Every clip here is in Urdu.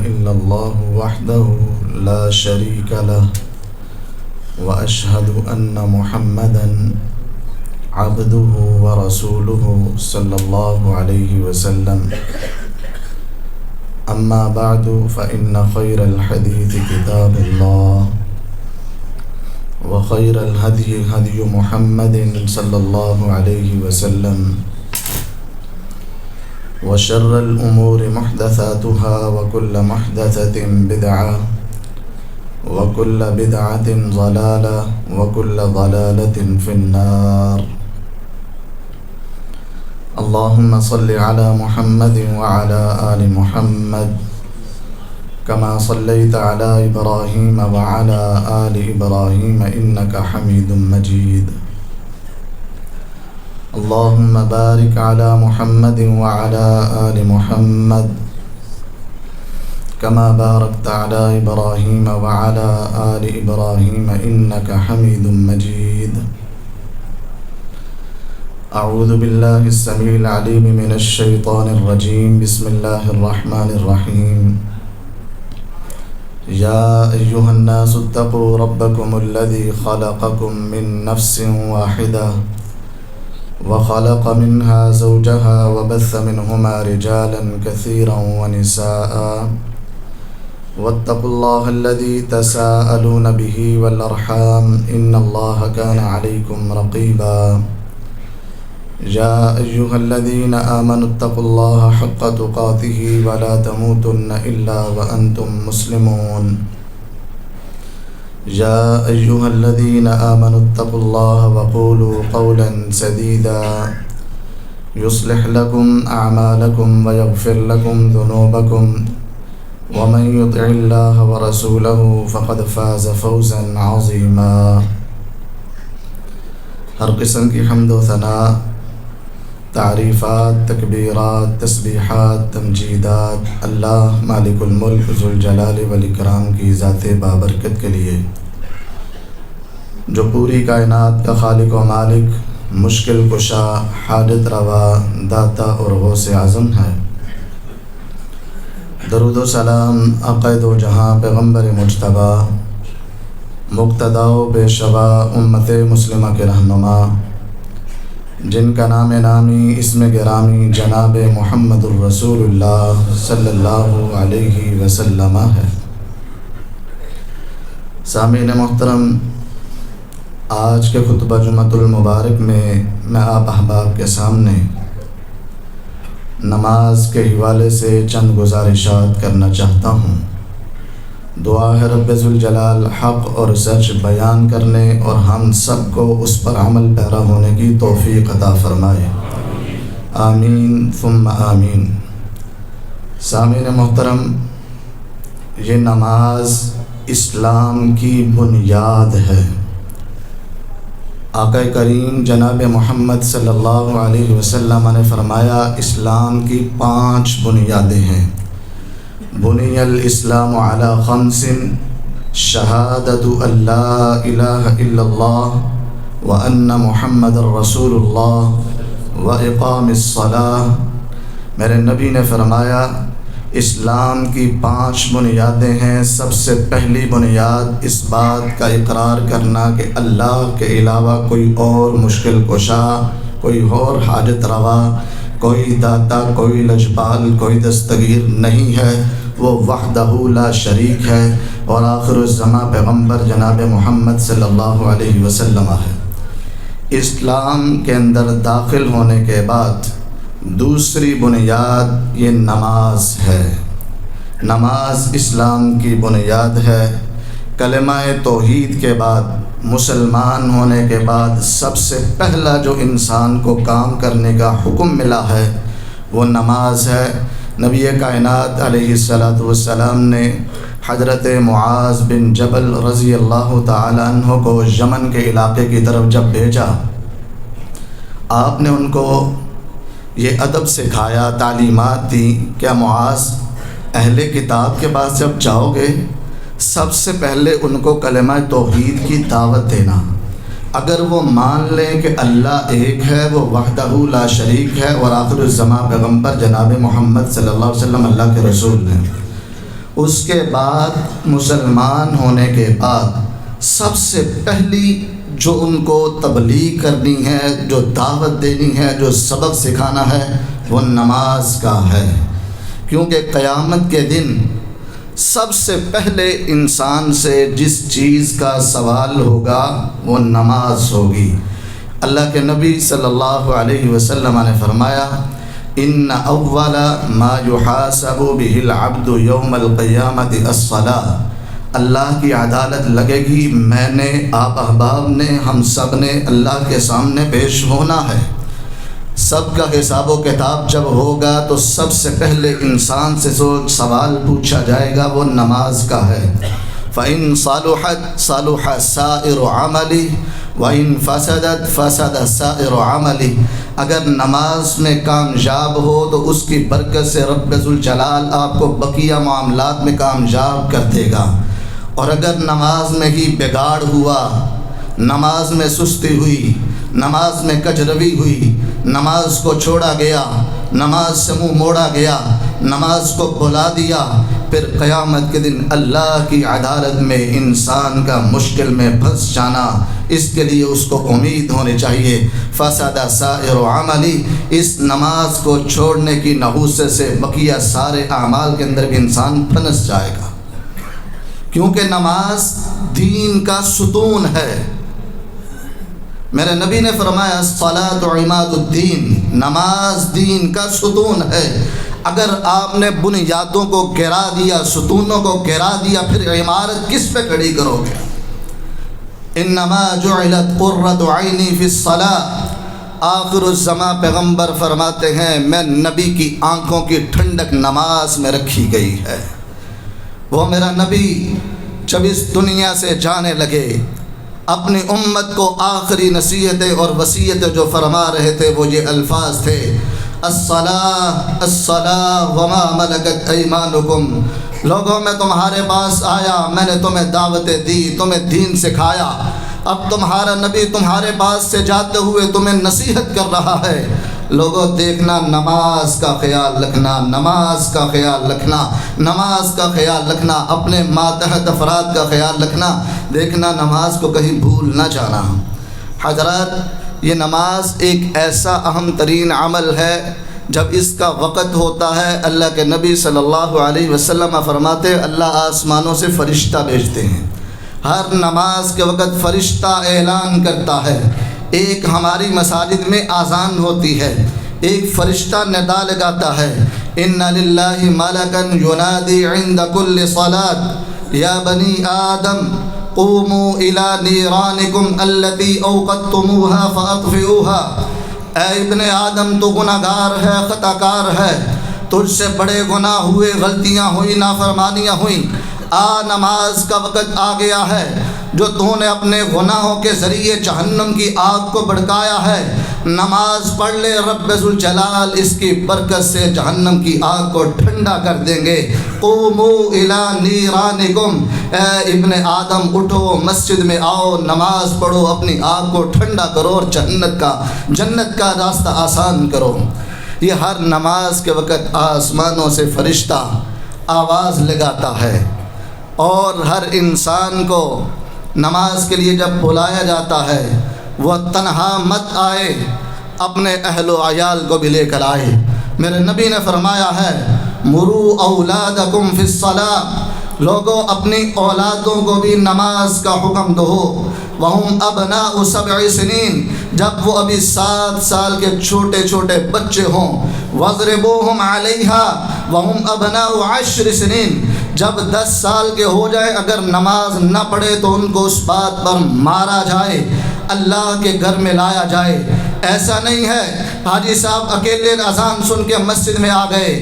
إلا الله وحده لا شريك له وأشهد أن محمدا عبده ورسوله صلى الله عليه وسلم أما بعد فإن خير الحديث كتاب الله وخير الهدي هدي محمد صلى الله عليه وسلم وشر الأمور محدثاتها وكل محدثة بدعة وكل بدعة ضلالة وكل ضلالة في النار. اللهم صل على محمد وعلى آل محمد كما صليت على إبراهيم وعلى آل إبراهيم إنك حميد مجيد. اللهم بارك على محمد وعلى آل محمد كما باركت على إبراهيم وعلى آل إبراهيم إنك حميد مجيد. أعوذ بالله السميع العليم من الشيطان الرجيم. بسم الله الرحمن الرحيم. يا أيها الناس اتقوا ربكم الذي خلقكم من نفس واحدة وخلق منها زوجها وبث منهما رجالا كثيرا ونساء واتقوا الله الذي تساءلون به والأرحام إن الله كان عليكم رقيبا. يا أيها الذين آمنوا اتقوا الله حق تقاته ولا تموتن إلا وأنتم مسلمون. يا أيها الذين آمنوا اتقوا الله وقولوا قولا سديدا يصلح لكم أعمالكم ويغفر لكم ذنوبكم ومن يطع الله ورسوله فقد فاز فوزا عظيما. ہر قسم کی حمد و ثناء، تعریفات، تکبیرات، تسبیحات، تمجیدات اللہ مالک الملک ذوالجلال والاکرام کی ذات بابرکت کے لیے، جو پوری کائنات کا خالق و مالک، مشکل کشا، حاجت روا، داتا اور غوث اعظم ہے۔ درود و سلام آقا دو جہاں پیغمبر مجتبی، مقتدا و پیشوا امت مسلمہ کے رہنما، جن کا نام نامی اسم گرامی جناب محمد الرسول اللہ صلی اللہ علیہ وسلم ہے۔ سامعین محترم، آج کے خطبہ جمعۃ المبارک میں آپ احباب کے سامنے نماز کے حوالے سے چند گزارشات کرنا چاہتا ہوں۔ دعا ہے رب ذوالجلال حق اور سچ بیان کرنے اور ہم سب کو اس پر عمل پیرا ہونے کی توفیق عطا فرمائے، آمین ثم آمین۔ سامعین محترم، یہ نماز اسلام کی بنیاد ہے۔ آقا کریم جناب محمد صلی اللہ علیہ وسلم نے فرمایا اسلام کی 5 بنیادیں ہیں۔ بنی الاسلام علی 5: شہادت ان لا الہ الا اللہ وان محمد رسول اللہ واقام الصلاۃ۔ میرے نبی نے فرمایا اسلام کی 5 بنیادیں ہیں۔ سب سے پہلی بنیاد اس بات کا اقرار کرنا کہ اللہ کے علاوہ کوئی اور مشکل کشا، کوئی اور حاجت روا، کوئی داتا، کوئی لجپال، کوئی دستگیر نہیں ہے، وہ وحدہ لا شریک ہے، اور آخر الزمان پیغمبر جناب محمد صلی اللہ علیہ وسلم ہے۔ اسلام کے اندر داخل ہونے کے بعد دوسری بنیاد یہ نماز ہے۔ نماز اسلام کی بنیاد ہے۔ کلمہ توحید کے بعد، مسلمان ہونے کے بعد سب سے پہلا جو انسان کو کام کرنے کا حکم ملا ہے وہ نماز ہے۔ نبی کائنات علیہ السلام نے حضرت معاذ بن جبل رضی اللہ تعالیٰ عنہ کو یمن کے علاقے کی طرف جب بھیجا، آپ نے ان کو یہ ادب سکھایا، تعلیمات دی کہ معاذ اہل کتاب کے پاس جب جاؤ گے سب سے پہلے ان کو کلمہ توحید کی دعوت دینا۔ اگر وہ مان لیں کہ اللہ ایک ہے، وہ وحدہ لا شریک ہے اور آخر الزمان پیغمبر جناب محمد صلی اللہ علیہ وسلم اللہ کے رسول ہیں، اس کے بعد مسلمان ہونے کے بعد سب سے پہلی جو ان کو تبلیغ کرنی ہے، جو دعوت دینی ہے، جو سبق سکھانا ہے، وہ نماز کا ہے، کیونکہ قیامت کے دن سب سے پہلے انسان سے جس چیز کا سوال ہوگا وہ نماز ہوگی۔ اللہ کے نبی صلی اللہ علیہ وسلم نے فرمایا ان اول ما يحاسب به العبد یوم القیامت الصلاۃ، اللہ کی عدالت لگے گی، میں نے، آپ احباب نے، ہم سب نے اللہ کے سامنے پیش ہونا ہے۔ سب کا حساب و کتاب جب ہوگا تو سب سے پہلے انسان سے جو سوال پوچھا جائے گا وہ نماز کا ہے۔ فَإِن صَلُحَتْ صَلُحَ سَائِرُ عَمَلِهِ وَإِن فَسَدَتْ فَسَدَ سَائِرُ عَمَلِهِ، اگر نماز میں کامیاب ہو تو اس کی برکت سے رب ذوالجلال آپ کو بقیہ معاملات میں کامیاب کر دے گا، اور اگر نماز میں ہی بگاڑ ہوا، نماز میں سستی ہوئی، نماز میں کجروی ہوئی، نماز کو چھوڑا گیا، نماز سے منہ موڑا گیا، نماز کو بھلا دیا، پھر قیامت کے دن اللہ کی عدالت میں انسان کا مشکل میں پھنس جانا، اس کے لیے اس کو امید ہونی چاہیے۔ فسد سائر عملی، اس نماز کو چھوڑنے کی نحوست سے بقیہ سارے اعمال کے اندر بھی انسان پھنس جائے گا، کیونکہ نماز دین کا ستون ہے۔ میرے نبی نے فرمایا الصلاۃ عماد الدین، نماز دین کا ستون ہے۔ اگر آپ نے بنیادوں کو گرا دیا، ستونوں کو گرا دیا، پھر عمارت کس پہ کھڑی کرو گے؟ انما جعلت قرۃ عینی فی الصلاۃ، آخر الزماں پیغمبر فرماتے ہیں میں نبی کی آنکھوں کی ٹھنڈک نماز میں رکھی گئی ہے۔ وہ میرا نبی جب اس دنیا سے جانے لگے، اپنی امت کو آخری نصیحتیں اور وصیتیں جو فرما رہے تھے وہ یہ الفاظ تھے الصلاۃ الصلاۃ وما ملکت ایمانکم، لوگوں میں تمہارے پاس آیا، میں نے تمہیں دعوتیں دی، تمہیں دین سکھایا، اب تمہارا نبی تمہارے پاس سے جاتے ہوئے تمہیں نصیحت کر رہا ہے، لوگوں دیکھنا، نماز کا خیال رکھنا، نماز کا خیال رکھنا، نماز کا خیال رکھنا، اپنے ماتحت افراد کا خیال رکھنا، دیکھنا نماز کو کہیں بھول نہ جانا۔ حضرات، یہ نماز ایک ایسا اہم ترین عمل ہے، جب اس کا وقت ہوتا ہے اللہ کے نبی صلی اللہ علیہ وسلم فرماتے اللہ آسمانوں سے فرشتہ بھیجتے ہیں، ہر نماز کے وقت فرشتہ اعلان کرتا ہے۔ ایک ہماری مساجد میں اذان ہوتی ہے، ایک فرشتہ ندا لگاتا ہے ان للہ ملکا ینادی عند کل صلاۃ یا بنی آدم قوموا الی نیرانکم التی اوقدتموها فاطفئوها، اے ابن آدم تو گناہ گار ہے، خطا کار ہے، تجھ سے بڑے گناہ ہوئے، غلطیاں ہوئی، نافرمانیاں ہوئیں، نماز کا وقت آ گیا ہے، جو تو نے اپنے گناہوں کے ذریعے جہنم کی آگ کو بھڑکایا ہے، نماز پڑھ لے، رب ذوالجلال اس کی برکت سے جہنم کی آگ کو ٹھنڈا کر دیں گے۔ قوموا الی نیرانکم، اے ابن آدم اٹھو، مسجد میں آؤ، نماز پڑھو، اپنی آگ کو ٹھنڈا کرو اور جنت کا راستہ آسان کرو۔ یہ ہر نماز کے وقت آسمانوں سے فرشتہ آواز لگاتا ہے، اور ہر انسان کو نماز کے لیے جب بلایا جاتا ہے وہ تنہا مت آئے، اپنے اہل و عیال کو بھی لے کر آئے۔ میرے نبی نے فرمایا ہے مروا اولادکم فی الصلاۃ، لوگوں اپنی اولادوں کو بھی نماز کا حکم دو، وہم ابناء 7 سنین، جب وہ ابھی 7 سال کے چھوٹے چھوٹے بچے ہوں، واضربوہم علیہا وہم ابناء 10 سنین، جب 10 سال کے ہو جائے اگر نماز نہ پڑھے تو ان کو اس بات پر مارا جائے، اللہ کے گھر میں لایا جائے۔ ایسا نہیں ہے حاجی صاحب اکیلے اذان سن کے مسجد میں آ گئے،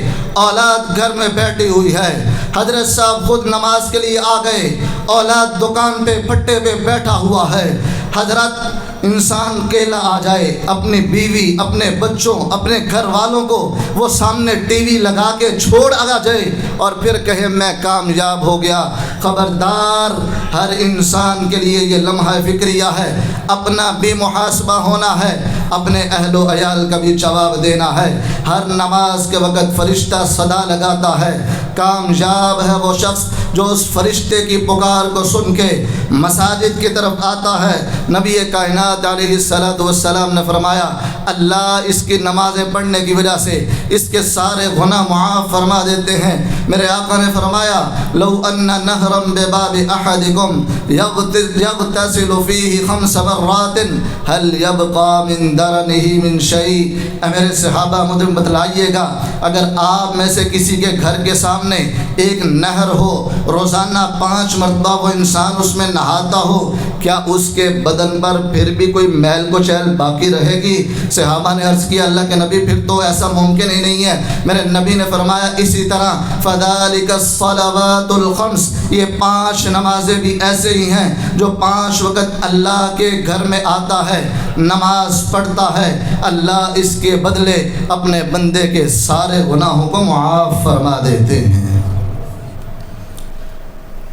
اولاد گھر میں بیٹھی ہوئی ہے، حضرت صاحب خود نماز کے لیے آ گئے، اولاد دکان پہ پھٹے پہ بیٹھا ہوا ہے۔ حضرت انسان اکیلا آ جائے، اپنی بیوی، اپنے بچوں، اپنے گھر والوں کو وہ سامنے ٹی وی لگا کے چھوڑ آ جائے اور پھر کہے میں کامیاب ہو گیا، خبردار، ہر انسان کے لیے یہ لمحہ فکریہ ہے، اپنا بھی محاسبہ ہونا ہے، اپنے اہل و عیال کا بھی جواب دینا ہے۔ ہر نماز کے وقت فرشتہ صدا لگاتا ہے، کامیاب ہے وہ شخص جو اس فرشتے کی پکار کو سن کے مساجد کی طرف آتا ہے۔ نبی کائنات علیہ السلام نے فرمایا اللہ اس کی نمازیں پڑھنے کی وجہ سے اس کے سارے گناہ معاف فرما دیتے ہیں۔ میرے آقا نے فرمایا لو ان نہرا بباب احدکم یغتسل فیہ 5 مرات هل یبقى من درنہ من شیء۔ اے میرے صحابہ مجھے بتلائیے گا، اگر آپ میں سے کسی کے گھر کے سامنے ایک نہر ہو، روزانہ 5 مرتبہ وہ انسان اس میں نہاتا ہو، کیا اس کے بدن پر پھر بھی کوئی میل کو چیل باقی رہے گی؟ صحابہ نے عرض کیا اللہ کے نبی پھر تو ایسا ممکن ہی نہیں ہے۔ میرے نبی نے فرمایا اسی طرح فذلک الصلوات الخمس، یہ 5 نمازیں بھی ایسے ہی ہیں جو 5 وقت اللہ کے گھر میں آتا ہے، نماز پڑھتا ہے، اللہ اس کے بدلے اپنے بندے کے سارے گناہوں کو معاف فرما دیتے ہیں۔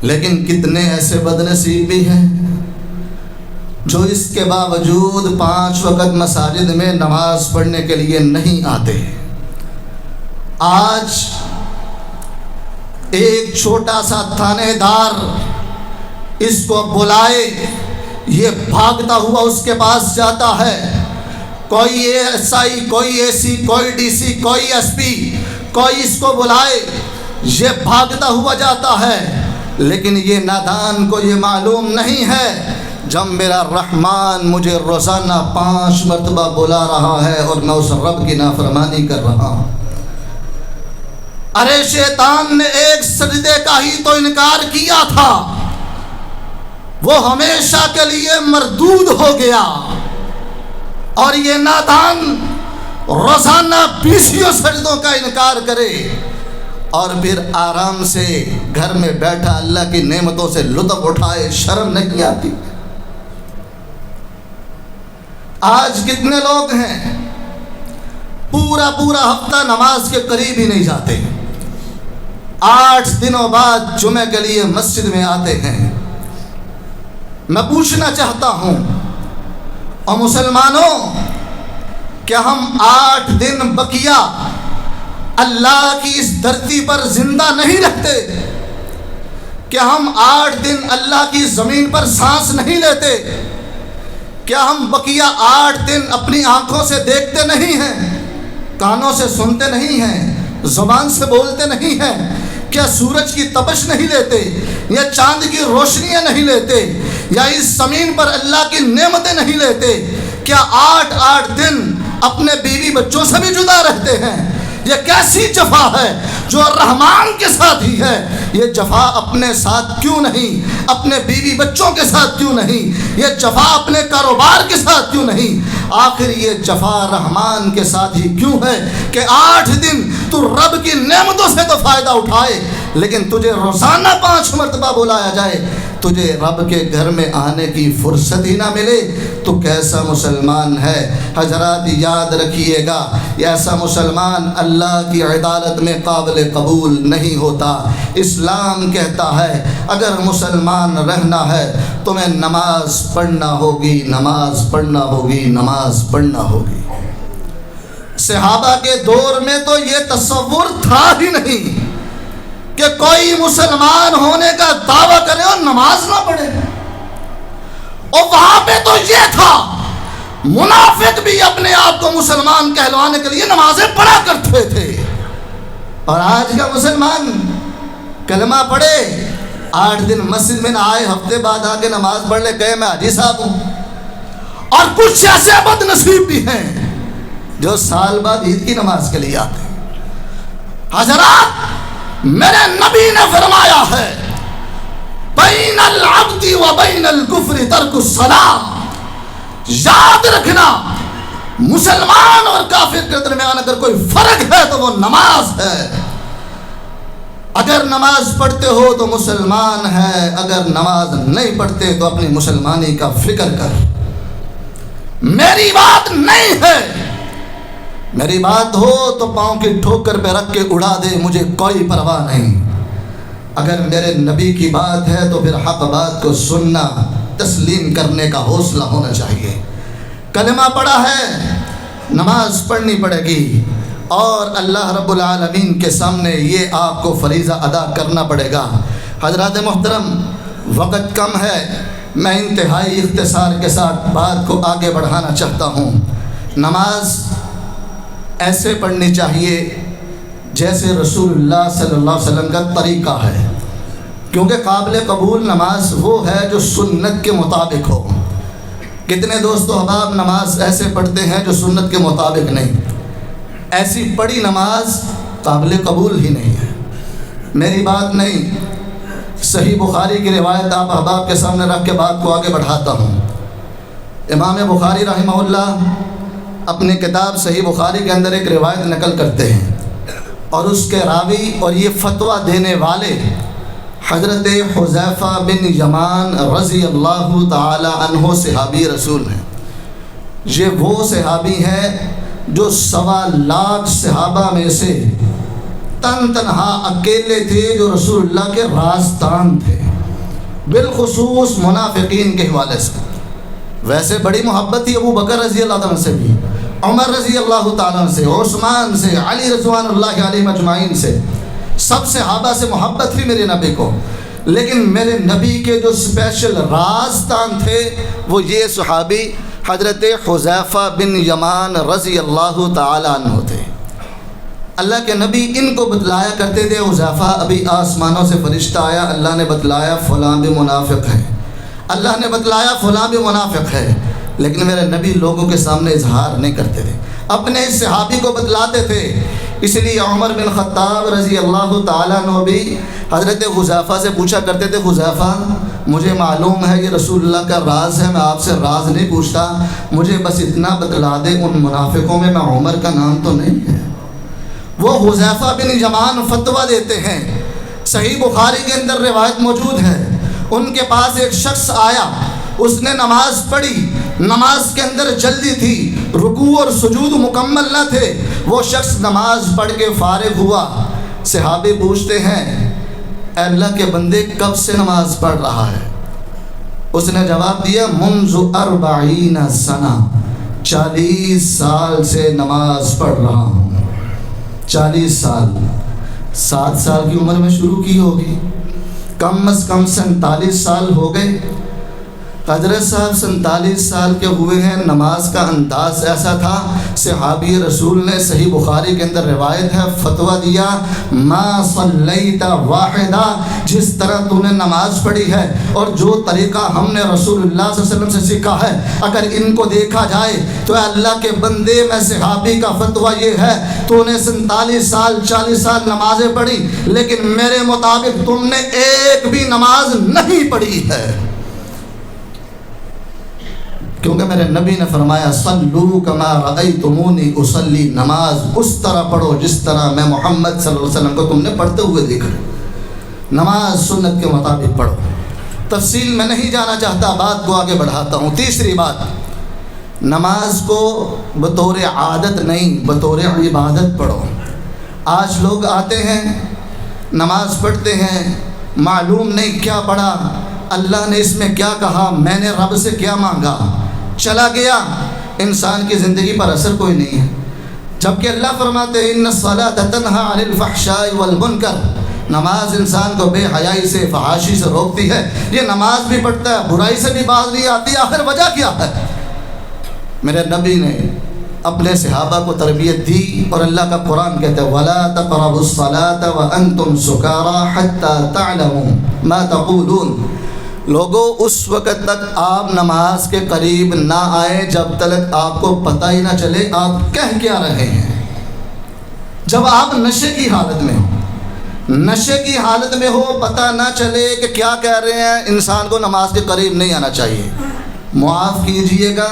لیکن کتنے ایسے بدنصیب بھی ہیں جو اس کے باوجود 5 وقت مساجد میں نماز پڑھنے کے لیے نہیں آتے۔ آج ایک چھوٹا سا تھانے دار اس کو بلائے، یہ بھاگتا ہوا اس کے پاس جاتا ہے، کوئی ایس آئی، کوئی اے سی، کوئی ڈی سی، کوئی ایس پی، کوئی اس کو بلائے، یہ بھاگتا ہوا جاتا ہے۔ لیکن یہ نادان کو یہ معلوم نہیں ہے جب میرا رحمان مجھے روزانہ 5 مرتبہ بلا رہا ہے اور میں اس رب کی نافرمانی کر رہا ہوں۔ ارے شیطان نے ایک سجدے کا ہی تو انکار کیا تھا، وہ ہمیشہ کے لیے مردود ہو گیا، اور یہ نادان روزانہ 20 سجدوں کا انکار کرے اور پھر آرام سے گھر میں بیٹھا اللہ کی نعمتوں سے لطف اٹھائے، شرم نہیں آتی؟ آج کتنے لوگ ہیں پورا ہفتہ نماز کے قریب ہی نہیں جاتے، 8 دنوں بعد جمعے کے لیے مسجد میں آتے ہیں۔ میں پوچھنا چاہتا ہوں اور مسلمانوں، کیا ہم 8 دن بقیہ اللہ کی اس دھرتی پر زندہ نہیں رہتے؟ کیا ہم 8 دن اللہ کی زمین پر سانس نہیں لیتے؟ کیا ہم بقیہ 8 دن اپنی آنکھوں سے دیکھتے نہیں ہیں، کانوں سے سنتے نہیں ہیں، زبان سے بولتے نہیں ہیں؟ کیا سورج کی تپش نہیں لیتے، یا چاند کی روشنیاں نہیں لیتے، یا اس زمین پر اللہ کی نعمتیں نہیں لیتے؟ کیا 8 دن اپنے بیوی بچوں سے بھی جدا رہتے ہیں؟ یہ کیسی جفا ہے جو رحمان کے ساتھ ہی ہے؟ یہ جفا اپنے ساتھ کیوں نہیں؟ اپنے بیوی بچوں کے ساتھ کیوں نہیں؟ یہ جفا اپنے کاروبار کے ساتھ کیوں نہیں؟ آخر یہ جفا رحمان کے ساتھ ہی کیوں ہے کہ 8 دن تو رب کی نعمتوں سے تو فائدہ اٹھائے، لیکن تجھے روزانہ 5 مرتبہ بلایا جائے، تجھے رب کے گھر میں آنے کی فرصت ہی نہ ملے، تو کیسا مسلمان ہے؟ حضرات یاد رکھیے گا، ایسا مسلمان اللہ کی عدالت میں قابل قبول نہیں ہوتا۔ اسلام کہتا ہے اگر مسلمان رہنا ہے تمہیں نماز پڑھنا ہوگی، نماز پڑھنا ہوگی، نماز پڑھنا ہوگی۔ صحابہ کے دور میں تو یہ تصور تھا ہی نہیں کہ کوئی مسلمان ہونے کا دعویٰ کرے اور نماز نہ پڑھے، اور وہاں پہ تو یہ تھا منافق بھی اپنے آپ کو مسلمان کہلوانے کے لیے نمازیں پڑھا کرتے تھے، اور آج کا مسلمان کلمہ پڑھے، 8 دن مسجد میں نہ آئے، ہفتے بعد آ کے نماز پڑھ لے، کہے میں حاجی صاحب ہوں۔ اور کچھ ایسے بد نصیب بھی ہیں جو سال بعد عید کی نماز کے لیے آتے ہیں۔ حضرات میرے نبی نے فرمایا ہے بین العبد و بین الکفر ترک الصلاۃ، یاد رکھنا مسلمان اور کافر کے درمیان اگر کوئی فرق ہے تو وہ نماز ہے۔ اگر نماز پڑھتے ہو تو مسلمان ہے، اگر نماز نہیں پڑھتے تو اپنی مسلمانی کا فکر کر۔ میری بات نہیں ہے، میری بات ہو تو پاؤں کی ٹھوکر پہ رکھ کے اڑا دے، مجھے کوئی پرواہ نہیں، اگر میرے نبی کی بات ہے تو پھر حق بات کو سننا، تسلیم کرنے کا حوصلہ ہونا چاہیے۔ کلمہ پڑھا ہے، نماز پڑھنی پڑے گی، اور اللہ رب العالمین کے سامنے یہ آپ کو فریضہ ادا کرنا پڑے گا۔ حضرات محترم، وقت کم ہے، میں انتہائی اختصار کے ساتھ بات کو آگے بڑھانا چاہتا ہوں۔ نماز ایسے پڑھنی چاہیے جیسے رسول اللہ صلی اللہ علیہ وسلم کا طریقہ ہے، کیونکہ قابل قبول نماز وہ ہے جو سنت کے مطابق ہو۔ کتنے دوست و احباب نماز ایسے پڑھتے ہیں جو سنت کے مطابق نہیں، ایسی پڑھی نماز قابل قبول ہی نہیں ہے۔ میری بات نہیں، صحیح بخاری کی روایت آپ احباب کے سامنے رکھ کے بات کو آگے بڑھاتا ہوں۔ امام بخاری رحمہ اللہ اپنی کتاب صحیح بخاری کے اندر ایک روایت نقل کرتے ہیں، اور اس کے راوی اور یہ فتویٰ دینے والے حضرت حذیفہ بن یمان رضی اللہ تعالی عنہ صحابی رسول ہیں۔ یہ وہ صحابی ہیں جو 1.25 لاکھ صحابہ میں سے تنہا اکیلے تھے جو رسول اللہ کے رازدان تھے، بالخصوص منافقین کے حوالے سے۔ ویسے بڑی محبت تھی ابو بکر رضی اللہ عنہ سے بھی، عمر رضی اللہ تعالیٰ سے، عثمان سے، علی رضوان اللہ علیہ اجمعین سے، سب صحابہ سے محبت تھی میرے نبی کو، لیکن میرے نبی کے جو اسپیشل رازدان تھے وہ یہ صحابی حضرت حذیفہ بن یمان رضی اللہ تعالیٰ عنہ تھے۔ اللہ کے نبی ان کو بتلایا کرتے تھے، حذیفہ ابھی آسمانوں سے فرشتہ آیا، اللہ نے بتلایا فلاں بھی منافق ہے، اللہ نے بتلایا فلاں بھی منافق ہے، لیکن میرے نبی لوگوں کے سامنے اظہار نہیں کرتے تھے، اپنے اس صحابی کو بتلاتے تھے۔ اس لیے عمر بن خطاب رضی اللہ تعالیٰ عنہ بھی حضرت حذیفہ سے پوچھا کرتے تھے، حذیفہ مجھے معلوم ہے یہ رسول اللہ کا راز ہے، میں آپ سے راز نہیں پوچھتا، مجھے بس اتنا بتلا دے ان منافقوں میں عمر کا نام تو نہیں ہے۔ وہ حذیفہ بن یمان فتویٰ دیتے ہیں، صحیح بخاری کے اندر روایت موجود ہے، ان کے پاس ایک شخص آیا، اس نے نماز پڑھی، نماز کے اندر جلدی تھی، رکوع اور سجود مکمل نہ تھے، وہ شخص نماز پڑھ کے فارغ ہوا۔ صحابی پوچھتے ہیں اے اللہ کے بندے کب سے نماز پڑھ رہا ہے؟ اس نے جواب دیا منذ 40 سنہ، 40 سال سے نماز پڑھ رہا ہوں۔ 40 سال، 7 سال کی عمر میں شروع کی ہوگی، کم از کم 47 سال ہو گئے۔ حضرت صاحب 47 سال کے ہوئے ہیں، نماز کا انداز ایسا تھا، صحابی رسول نے صحیح بخاری کے اندر روایت ہے فتویٰ دیا ما صلیت واحدہ، جس طرح تو نے نماز پڑھی ہے اور جو طریقہ ہم نے رسول اللہ صلی اللہ علیہ وسلم سے سیکھا ہے، اگر ان کو دیکھا جائے تو اے اللہ کے بندے، میں صحابی کا فتویٰ یہ ہے تو نے 47 سال 40 سال نمازیں پڑھی، لیکن میرے مطابق تم نے ایک بھی نماز نہیں پڑھی ہے، کیونکہ میرے نبی نے فرمایا صلو کما رأیتمونی اصلی، نماز اس طرح پڑھو جس طرح میں محمد صلی اللہ علیہ وسلم کو تم نے پڑھتے ہوئے دیکھا، نماز سنت کے مطابق پڑھو۔ تفصیل میں نہیں جانا چاہتا، بات کو آگے بڑھاتا ہوں۔ تیسری بات، نماز کو بطور عادت نہیں بطور عبادت پڑھو۔ آج لوگ آتے ہیں نماز پڑھتے ہیں، معلوم نہیں کیا پڑھا، اللہ نے اس میں کیا کہا، میں نے رب سے کیا مانگا، چلا گیا، انسان کی زندگی پر اثر کوئی نہیں ہے۔ جبکہ اللہ فرماتے ہیں ان الصلاۃ تنہی عن الفحشاء والمنکر، نماز انسان کو بے حیائی سے، فحاشی سے روکتی ہے۔ یہ نماز بھی پڑھتا ہے، برائی سے بھی باز نہیں آتی، آخر وجہ کیا ہے؟ میرے نبی نے اپنے صحابہ کو تربیت دی، اور اللہ کا قرآن کہتا ہے وَلَا تَقْرَبُوا الصَّلَاةَ وَأَنْتُمْ سُكَارَىٰ حَتَّىٰ تَعْلَمُوا مَا تَقُولُونَ، لوگوں اس وقت تک آپ نماز کے قریب نہ آئیں جب تک آپ کو پتہ ہی نہ چلے آپ کہہ کیا رہے ہیں۔ جب آپ نشے کی حالت میں ہو، نشے کی حالت میں ہو، پتہ نہ چلے کہ کیا کہہ رہے ہیں، انسان کو نماز کے قریب نہیں آنا چاہیے۔ معاف کیجئے گا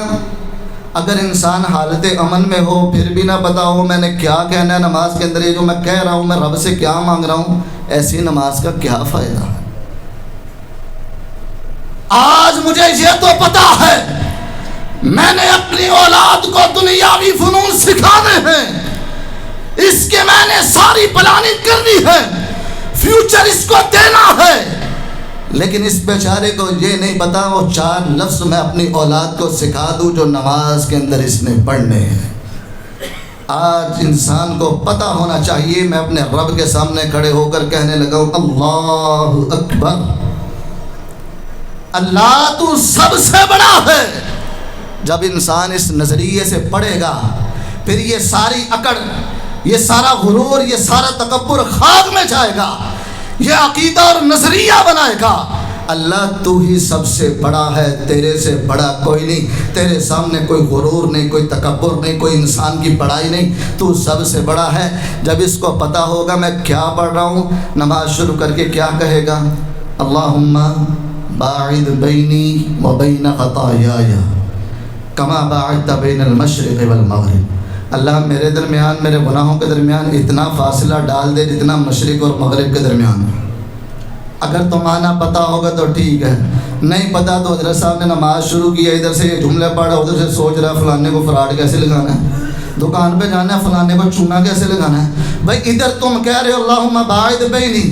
اگر انسان حالت امن میں ہو، پھر بھی نہ پتہ ہو میں نے کیا کہنا ہے نماز کے اندر، یہ جو میں کہہ رہا ہوں میں رب سے کیا مانگ رہا ہوں، ایسی نماز کا کیا فائدہ ہے؟ آج مجھے یہ تو پتا ہے میں نے اپنی اولاد کو دنیاوی فنون سکھانے ہیں، اس کے میں نے ساری پلاننگ کر دی ہے، فیوچر اس کو دینا ہے، لیکن اس بیچارے کو یہ نہیں پتا وہ 4 لفظ میں اپنی اولاد کو سکھا دوں جو نماز کے اندر اس نے پڑھنے ہیں۔ آج انسان کو پتہ ہونا چاہیے، میں اپنے رب کے سامنے کھڑے ہو کر کہنے لگا ہوں اللہ اکبر، اللہ تو سب سے بڑا ہے۔ جب انسان اس نظریے سے پڑھے گا پھر یہ ساری اکڑ، یہ سارا غرور، یہ سارا تکبر خاک میں جائے گا، یہ عقیدہ اور نظریہ بنائے گا اللہ تو ہی سب سے بڑا ہے، تیرے سے بڑا کوئی نہیں، تیرے سامنے کوئی غرور نہیں، کوئی تکبر نہیں، کوئی انسان کی بڑائی نہیں، تو سب سے بڑا ہے۔ جب اس کو پتہ ہوگا میں کیا پڑھ رہا ہوں، نماز شروع کر کے کیا کہے گا؟ اللہم باعد بینی و بین خطایای کما باعدت بین المشرق والمغرب، اللہ میرے درمیان، میرے گناہوں کے درمیان اتنا فاصلہ ڈال دے جتنا مشرق اور مغرب کے درمیان ہے۔ اگر تو معنی پتہ ہوگا تو ٹھیک ہے، نہیں پتہ تو حضرت صاحب نے نماز شروع کی ہے، ادھر سے یہ جملے پڑھا، ادھر سے سوچ رہا ہے فلانے کو فراڈ کیسے لگانا ہے، دکان پہ جانا ہے فلانے کو چونا کیسے لگانا ہے۔ بھائی ادھر تم کہہ رہے ہو اللہم باعد بینی،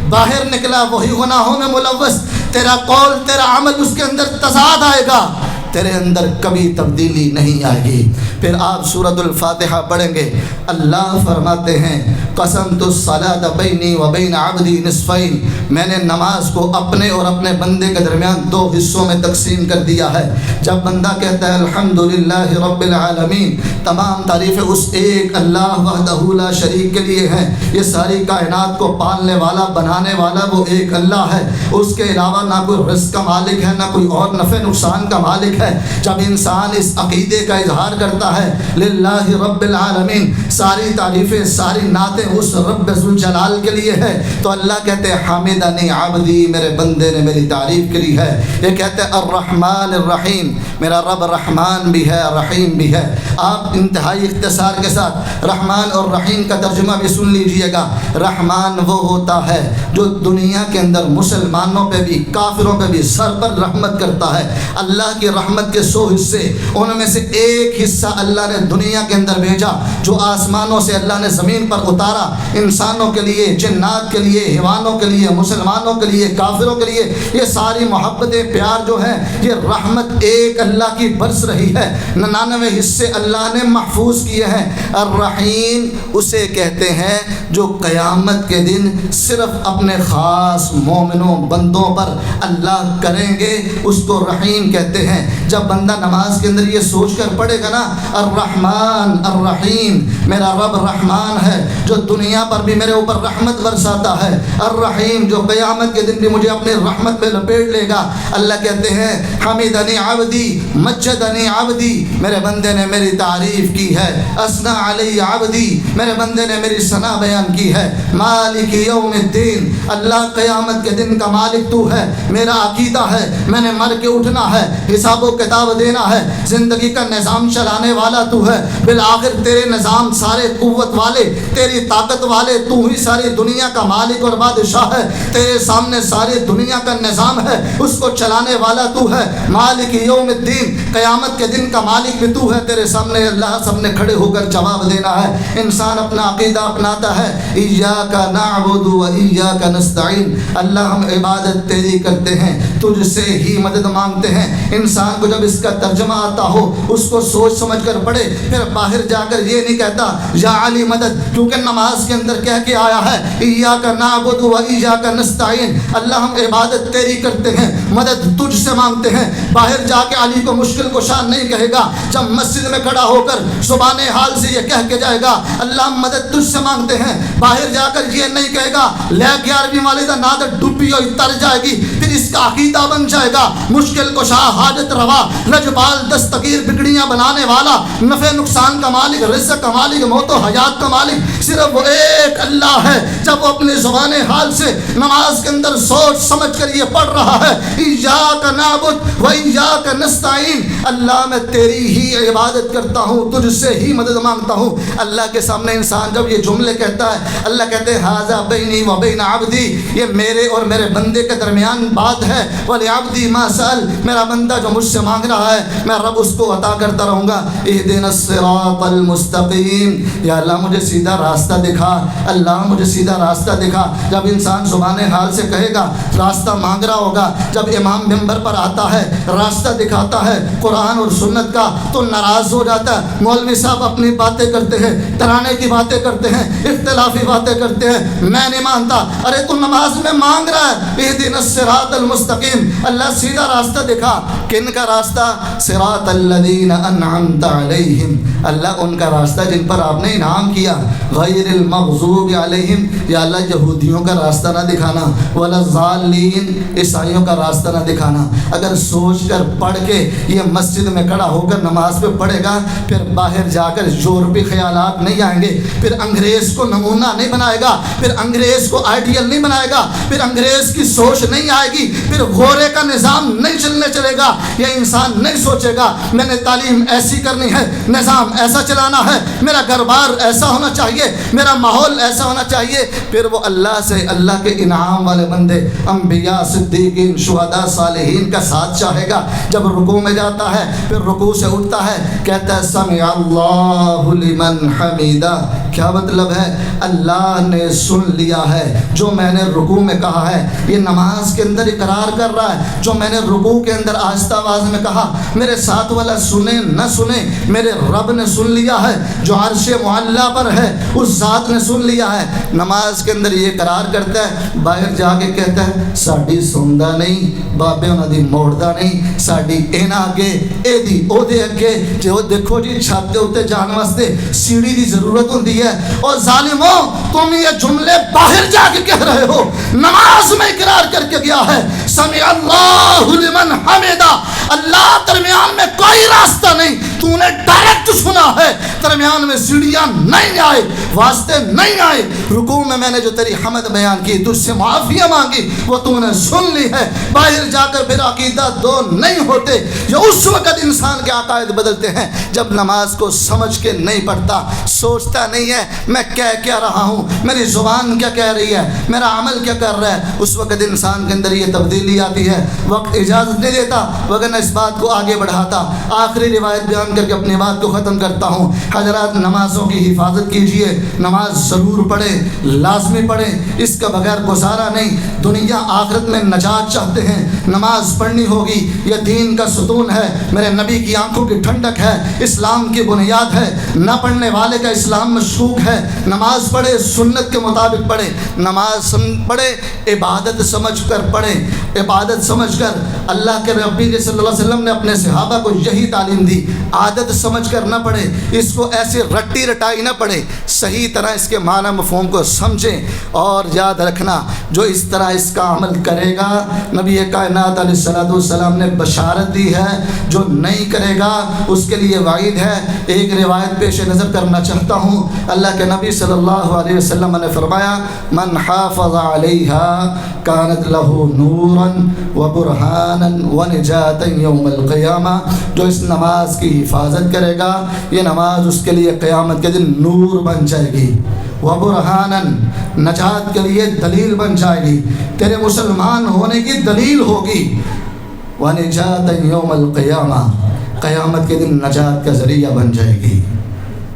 باہر نکلا وہی گناہوں میں ملوث، تیرا قول تیرا عمل اس کے اندر تضاد آئے گا، تیرے اندر کبھی تبدیلی نہیں آئے گی۔ پھر آپ سورۃ الفاتحہ پڑھیں گے، اللہ فرماتے ہیں قسمت الصلاۃ بینی و بین عبدی نصفین، میں نے نماز کو اپنے اور اپنے بندے کے درمیان 2 حصوں میں تقسیم کر دیا ہے۔ جب بندہ کہتا ہے الحمدللہ رب العالمین، تمام تعریفیں اس ایک اللہ وحدہ لا شریک کے لیے ہیں، یہ ساری کائنات کو پالنے والا بنانے والا وہ ایک اللہ ہے، اس کے علاوہ نہ کوئی رزق کا مالک ہے، نہ کوئی اور نفع نقصان کا مالک ہے۔ جب انسان اس عقیدے کا اظہار کرتا ہے للہ رب العالمین، ساری تعریفیں ساری نعتیں اس رب ذوالجلال کے لیے ہے، تو اللہ کہتے ہیں حمدنی عبدی، میرے بندے نے میری تعریف کری ہے۔ یہ کہتے ہیں الرحمن الرحیم، میرا رب رحمان بھی ہے رحیم بھی ہے۔ آپ انتہائی اختصار کے ساتھ رحمان اور رحیم کا ترجمہ بھی سن لیجئے گا۔ رحمان وہ ہوتا ہے جو دنیا کے اندر مسلمانوں پہ بھی کافروں پہ بھی سر پر رحمت کرتا ہے۔ اللہ کی رحمت کے 100 حصے، ان میں سے ایک حصہ اللہ نے دنیا کے اندر بھیجا، جو آسمانوں سے اللہ نے زمین پر اتارا، انسانوں کے لیے، جنات کے لیے، حیوانوں کے لیے، مسلمانوں کے لیے، کافروں کے لیے، یہ ساری محبتیں پیار جو ہیں یہ رحمت ایک اللہ کی برس رہی ہے۔ 99 حصے اللہ نے محفوظ کیے ہیں۔ الرحیم اسے کہتے ہیں جو قیامت کے دن صرف اپنے خاص مومنوں بندوں پر اللہ کریں گے، اس کو رحیم کہتے ہیں۔ جب بندہ نماز کے اندر یہ سوچ کر پڑھے گا نا الرحمن الرحیم، میرا رب رحمان ہے جو دنیا پر بھی میرے اوپر رحمت برساتا ہے، الرحیم جو قیامت کے دن بھی مجھے اپنی رحمت میں لپیٹ لے گا۔ اللہ کہتے ہیں حمیدنی عبدی مجدنی عبدی، میرے بندے نے میری تعریف کی ہے، اثنا علی عبدی، میرے بندے نے میری ثنا بیان کی ہے، مالک یوم الدین، اللہ قیامت کے دن کا مالک تو ہے، میرا عقیدہ ہے میں نے مر کے اٹھنا ہے، حساب و کتاب دینا ہے، زندگی کا نظام چلانے والا تو ہے، بالآخر تیرے نظام سارے قوت والے، تیری طاقت والے، تو ہی ساری دنیا کا مالک اور بادشاہ ہے، تیرے سامنے ساری دنیا کا نظام ہے، اس کو چلانے والا تو ہے، مالک یوم الدین، قیامت کے دن کا مالک بھی تو ہے، تیرے سامنے اللہ سب نے کھڑے ہو کر جواب دینا ہے۔ انسان اپنا عقیدہ اپناتا ہے ایاک نعبد و ایاک نستعین، اللہ ہم عبادت تیری کرتے ہیں، تجھ سے ہی مدد مانگتے ہیں۔ انسان کو جب اس کا ترجمہ آتا ہو اس کو سوچ سمجھ کر پڑھے، پھر باہر جا کر یہ نہیں کہتا یا علی مدد، کیونکہ نماز کے اندر کہہ کے آیا ہے ایاک نعبد و ایاک نستعین، اللہ ہم عبادت تیری کرتے ہیں، مدد تجھ سے مانگتے ہیں۔ باہر جا کے علی کو مشکل کشا نہیں کہے گا، جب مسجد میں کھڑا ہو کر زبان حال سے یہ کہہ کے جائے گا اللہ ہم مدد تجھ سے مانگتے ہیں، باہر جا کر یہ نہیں کہے گا لے 11ویں والے دا نادر ڈوبی ہوئی تر جائے گی، پھر اس کا عقیدہ بن جائے گا مشکل کشا، حاجت روا، لجپال، دستگیر، بگڑیاں بنانے والا، نفع نقصان کا مالک، رزق کا مالک، موت و حیات کا مالک صرف وہ ایک اللہ ہے۔ جب وہ اپنے زبان حال سے نماز کے اندر سوچ سمجھ کر یہ پڑھ رہا ہے ایاک نعبد و ایاک نستعین، اللہ میں تیری ہی عبادت کرتا ہوں، تجھ سے ہی مدد مانگتا ہوں۔ اللہ کے سامنے انسان جب یہ جملے کہتا ہے، اللہ کہتے ہیں ھذا بینی و بین عبدی، یہ میرے اور میرے بندے کے درمیان بعد ہے وَلِعَبْدِي مَا سَأَلَ، میرا بندہ جو مجھ سے مانگ رہا ہے میں رب اس کو عطا کرتا رہوں گا. اهدنا الصراط المستقیم، یا اللہ مجھے سیدھا راستہ دکھا، اللہ مجھے سیدھا راستہ دکھا. جب انسان زبان حال سے کہے گا راستہ مانگ رہا ہوگا، جب امام منبر پر آتا ہے راستہ دکھاتا ہے قرآن اور سنت کا تو ناراض ہو جاتا ہے. مولوی صاحب اپنی باتیں کرتے ہیں، ترانے کی باتیں کرتے ہیں، اختلافی باتیں کرتے ہیں، میں نہیں مانتا. ارے تو نماز میں مانگ رہا ہے اهدنا الصراط المستقیم، اللہ سیدھا راستہ دکھا. کن کا راستہ؟ صراط الذین انعمت علیہم، اللہ ان کا راستہ جن پر آپ نے انعام کیا. غیر المغضوب علیہم، یا اللہ یہودیوں کا راستہ نہ دکھانا، ولا الضالین، عیسائیوں کا راستہ نہ دکھانا. اگر سوچ کر پڑھ کے یہ مسجد میں کھڑا ہو کر نماز پہ پڑھے گا، پھر باہر جا کر یورپی خیالات نہیں آئیں گے، پھر انگریز کو نمونہ نہیں بنائے گا، پھر انگریز کو آئیڈیل نہیں بنائے گا، پھر انگریز کی سوچ نہیں آئے گی، پھر غورے کا نظام نہیں چلے گا. یہ انسان نہیں سوچے گا میں نے تعلیم ایسی کرنی ہے، نظام ایسا چلانا ہے، میرا گھر بار ایسا ہونا چاہیے، میرا ماحول ایسا ہونا چاہیے. پھر وہ اللہ سے، اللہ کے انعام والے بندے انبیاء، صدیقین، شہداء، صالحین کا ساتھ چاہے گا. جب رکوع میں جاتا ہے پھر رکوع سے اٹھتا ہے کہتا ہے سمع اللہ لمن حمیدہ. کیا مطلب ہے؟ اللہ نے سن لیا ہے جو میں نے رکوع میں کہا ہے. یہ نماز کے اندر اقرار کر رہا ہے جو میں نے رکوع کے اندر آہستہ آواز میں کہا، میرے ساتھ والا سنے نہ سنے، میرے رب نے سن لیا ہے، جو عرش معلیٰ پر ہے اس ذات نے سن لیا ہے. نماز کے اندر یہ اقرار کرتا ہے، باہر جا کے کہتا ہے ساڈی سندا نہیں، بابے انہاں دی موڑدا نہیں، ساڈی اینا اگے اے دی او دے اگے. جو دیکھو جی چھت دے اوتے جان واسطے سیڑھی دی ضرورت ہوندی ہے. اور ظالمو تم یہ جملے باہر جا کے کہہ رہے ہو، نماز میں اقرار کر کے گیا ہے سمع اللہ لمن حمیدہ. اللہ درمیان میں کوئی راستہ نہیں، تو نے ڈائریکٹ سنا ہے، درمیان میں سیڑھیاں نہیں آئے، واسطے نہیں آئے. رکوع میں نے جو تیری حمد بیان کی، تجھ سے معافیاں مانگی، وہ تو نے سن لی ہے. باہر جا کر پھر عقیدہ دو نہیں ہوتے. یہ اس وقت انسان کے عقائد بدلتے ہیں جب نماز کو سمجھ کے نہیں پڑھتا، سوچتا نہیں ہے میں کیا رہا ہوں، میری زبان کیا کہہ رہی ہے، میرا عمل کیا کر رہا ہے. اس وقت انسان کے اندر یہ تبدیلی آتی ہے. وقت اجازت نہیں دیتا وگرنہ اس بات کو آگے بڑھاتا. آخری روایت بیان کر کے اپنی بات کو ختم کرتا ہوں. حضرات نمازوں کی حفاظت کیجئے، نماز ضرور پڑھیں، لازمی پڑھیں، اس کا بغیر گزارا نہیں. دنیا آخرت میں نجات چاہتے ہیں، نماز پڑھنی ہوگی. یہ دین کا ستون ہے، میرے نبی کی آنکھوں کی ٹھنڈک ہے، اسلام کی بنیاد ہے. نہ پڑھنے والے کا اسلام مشکوک ہے. نماز پڑھے، سنت کے مطابق پڑھے. نماز پڑھے، عبادت سمجھ کر پڑھے، عبادت سمجھ کر. اللہ کے نبی صلی اللہ علیہ وسلم نے اپنے صحابہ کو یہی تعلیم دی، عادت سمجھ کر نہ پڑھے، اس کو ایسے رٹی رٹائی نہ پڑھے، صحیح طرح اس کے معنی مفہوم کو سمجھیں. اور یاد رکھنا جو اس طرح اس کا عمل کرے گا، نبی کائنات علیہ الصلوۃ والسلام نے بشارت دی ہے، جو نہیں کرے گا اس کے لیے وعید ہے. ایک روایت پیش نظر کرنا چاہتا ہوں. اللہ کے نبی صلی اللہ علیہ وسلم نے فرمایا من حافظ علیہا کانت لہ نورا وبرہانا ونجاتا یوم القیامہ. جو اس نماز کی حفاظت کرے گا یہ نماز اس کے لیے قیامت کے دن نور بن جائے گی، وبرہانا نجات کے لیے دلیل بن جائے گی، تیرے مسلمان ہونے کی دلیل ہوگی، ونجاتا یوم القیامہ قیامت کے دن نجات کا ذریعہ بن جائے گی.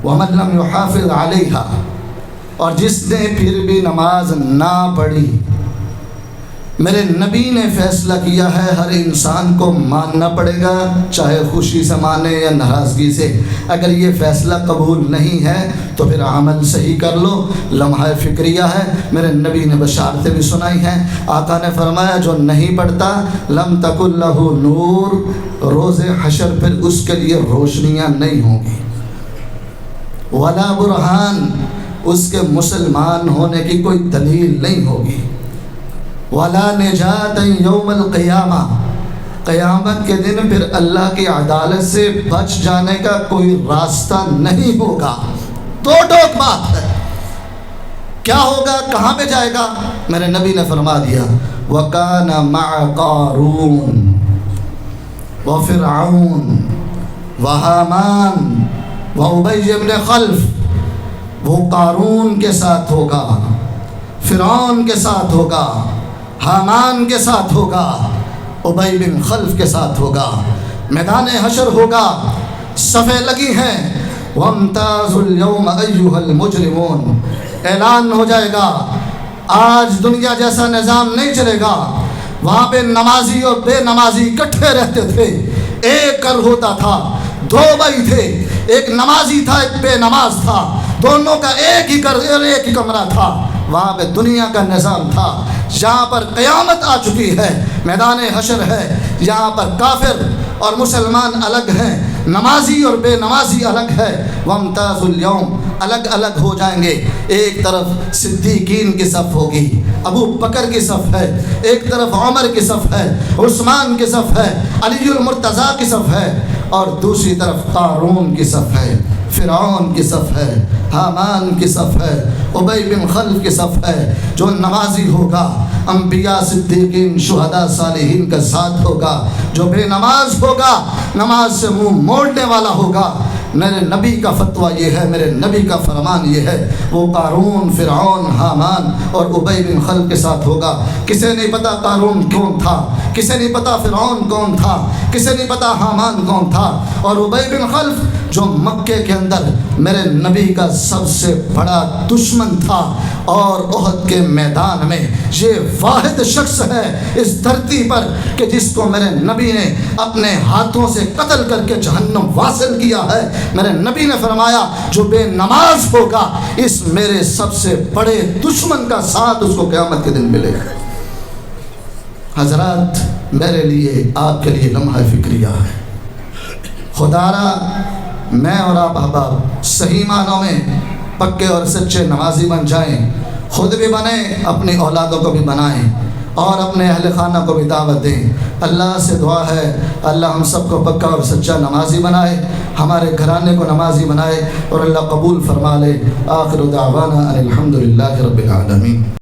ومن لم يحافظ علیہا، اور جس نے پھر بھی نماز نہ پڑھی، میرے نبی نے فیصلہ کیا ہے ہر انسان کو ماننا پڑے گا، چاہے خوشی سے مانے یا ناراضگی سے. اگر یہ فیصلہ قبول نہیں ہے تو پھر عمل صحیح کر لو. لمحہ فکریہ ہے، میرے نبی نے بشارتیں بھی سنائی ہیں. آقا نے فرمایا جو نہیں پڑھتا لم تکن لہ نور، روز حشر پھر اس کے لیے روشنیاں نہیں ہوں گی. ولا برہان، اس کے مسلمان ہونے کی کوئی دلیل نہیں ہوگی. ولا نجات یوم القیامہ، قیامت کے دن پھر اللہ کی عدالت سے بچ جانے کا کوئی راستہ نہیں ہوگا. دو ٹوک بات ہے، کیا ہوگا، کہاں پہ جائے گا؟ میرے نبی نے فرما دیا وَكَانَ مَعَ قَارُونَ وَفِرْعَوْنَ وَحَامَانَ وَأُبَيَّ بْنِ خَلْف. وہ قارون کے ساتھ ہوگا، فرعون کے ساتھ ہوگا، حامان کے ساتھ ہوگا، ابی بن خلف کے ساتھ ہوگا، میدان حشر ہوگا، صفیں لگی ہیں، وَامْتَازُوا الْيَوْمَ أَيُّهَا الْمُجْرِمُونَ، اعلان ہو جائے گا آج دنیا جیسا نظام نہیں چلے گا۔ وہاں پہ نمازی اور بے نمازی اکٹھے رہتے تھے، ایک گھر ہوتا تھا، دو بھائی تھے، ایک نمازی تھا ایک بے نماز تھا، دونوں کا ایک ہی گھر اور ایک ہی کمرہ تھا۔ وہاں پہ دنیا کا نظام تھا۔ جہاں پر قیامت آ چکی ہے، میدان حشر ہے، یہاں پر کافر اور مسلمان الگ ہیں، نمازی اور بے نمازی الگ ہے۔ وَامْتَازُوا الْيَوْمَ، الگ الگ ہو جائیں گے۔ ایک طرف صدیقین کی صف ہوگی، ابو بکر کی صف ہے، ایک طرف عمر کی صف ہے، عثمان کی صف ہے، علی المرتضیٰ کی صف ہے، اور دوسری طرف قارون کی صف ہے، فرعون کی صف ہے، حامان کی صف ہے، ابی بن خلف کی صف ہے۔ جو نمازی ہوگا انبیاء صدیقین شہداء صالحین کا ساتھ ہوگا، جو بے نماز ہوگا نماز سے منہ موڑنے والا ہوگا۔ میرے نبی کا فتویٰ یہ ہے، میرے نبی کا فرمان یہ ہے، وہ قارون، فرعون، حامان اور ابی بن خلف کے ساتھ ہوگا۔ کسے نہیں پتا قارون کون تھا، کسے نہیں پتا فرعون کون تھا، کسے نہیں پتا حامان کون تھا، اور ابی بن خلف جو مکے کے اندر میرے نبی کا سب سے بڑا دشمن تھا، اور احد کے میدان میں یہ واحد شخص ہے اس دھرتی پر کہ جس کو میرے نبی نے اپنے ہاتھوں سے قتل کر کے جہنم واصل کیا ہے۔ میرے نبی نے فرمایا جو بے نماز ہوگا اس میرے سب سے بڑے دشمن کا ساتھ اس کو قیامت کے دن ملے گا۔ حضرات، میرے لیے آپ کے لیے لمحہ فکریہ ہے، خدا را میں اور آپ احباب صحیح معنوں میں پکے اور سچے نمازی بن جائیں، خود بھی بنیں، اپنی اولادوں کو بھی بنائیں، اور اپنے اہل خانہ کو بھی دعوت دیں۔ اللہ سے دعا ہے اللہ ہم سب کو پکا اور سچا نمازی بنائے، ہمارے گھرانے کو نمازی بنائے، اور اللہ قبول فرما لے۔ آخر دعوانا ان الحمدللہ رب العالمین۔